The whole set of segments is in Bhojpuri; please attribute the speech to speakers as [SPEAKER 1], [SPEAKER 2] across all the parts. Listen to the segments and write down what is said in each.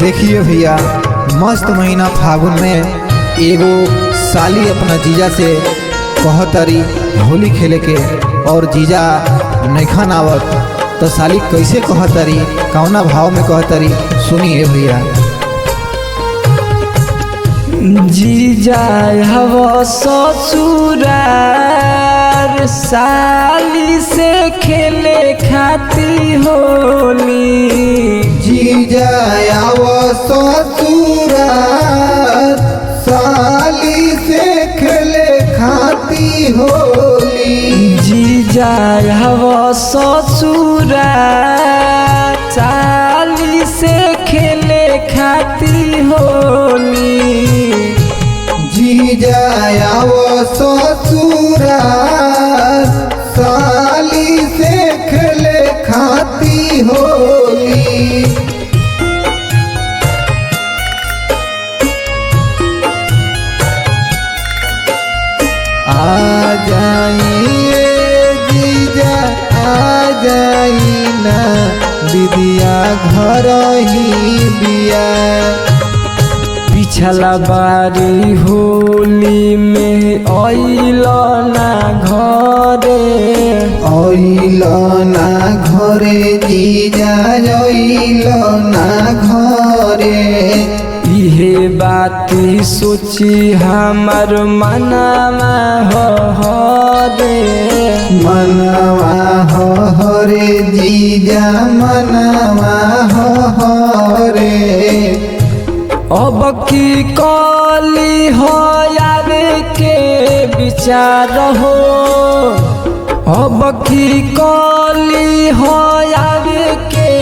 [SPEAKER 1] देखिए भैया, मस्त महीना फागुन में एगो साली अपना जीजा से कहतरी होली खेले के और जीजा नैखन आवत तो साली कैसे कहतरी, कौना भाव में कहतरी, सुनिए भैया।
[SPEAKER 2] जीजा हवा ससुरार साली से खेले खाती होली।
[SPEAKER 1] जीजा आवा ससुरार साली से खेले खाती होली।
[SPEAKER 2] जीजा हवा ससुरार साली से खेले खाती होली।
[SPEAKER 1] जीजा आवा ससुरार साली से खेले खाती होली। आ जाइए जीजा आ जाई ना, दीदिया घर ही बिया।
[SPEAKER 2] पिछला बारी होली में आइल ना घरे,
[SPEAKER 1] आइल ना घरे जीजा आइल ना घरे।
[SPEAKER 2] इहे बात सोची हमार मनवा हरे,
[SPEAKER 1] मनवा हरे जीजा मनवा हरे।
[SPEAKER 2] अब की कली हो यार के विचार हो, अब की कली हो यार के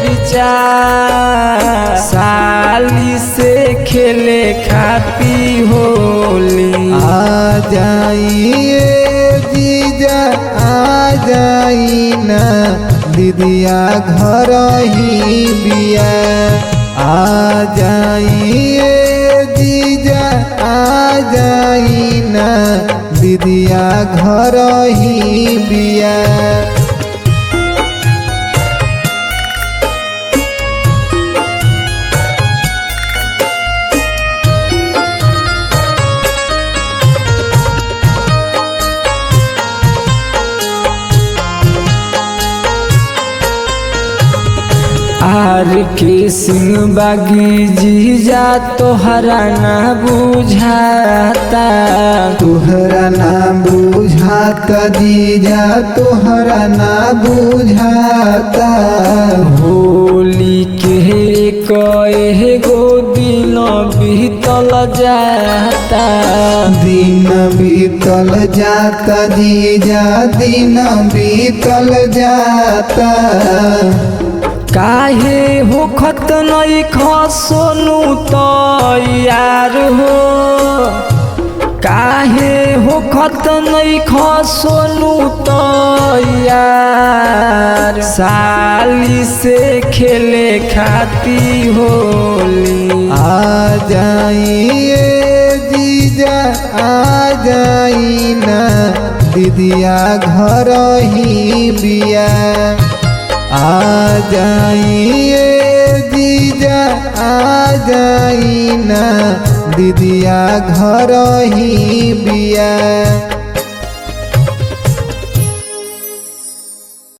[SPEAKER 2] विचार। साली से खेले खाती होली।
[SPEAKER 1] आ जाइए जीजा आ जाई ना, दीदिया घर ही बिया। आ जाइए जीजा आ जाई ना, दीदिया घर ही बिया।
[SPEAKER 2] आर के सिंह बागी जीजा तोहरा ना बुझाता,
[SPEAKER 1] तोहरा ना बुझाता जीजा तोहरा ना बुझाता।
[SPEAKER 2] होली के कहे गो दिन बीतल जाता,
[SPEAKER 1] दिन बीतल जाता जीजा दिन बीतल जाता।
[SPEAKER 2] काहे होखत नहीं खसोनु तो यार हो, काहे होखत नहीं खसोनु तो यार। साली से खेले खाती होली।
[SPEAKER 1] आ जाइए जीजा आ जाई ना, दीदिया घर ही बिया। आ जाइए जीजा आ जाई ना, दीदिया घर ही बिया।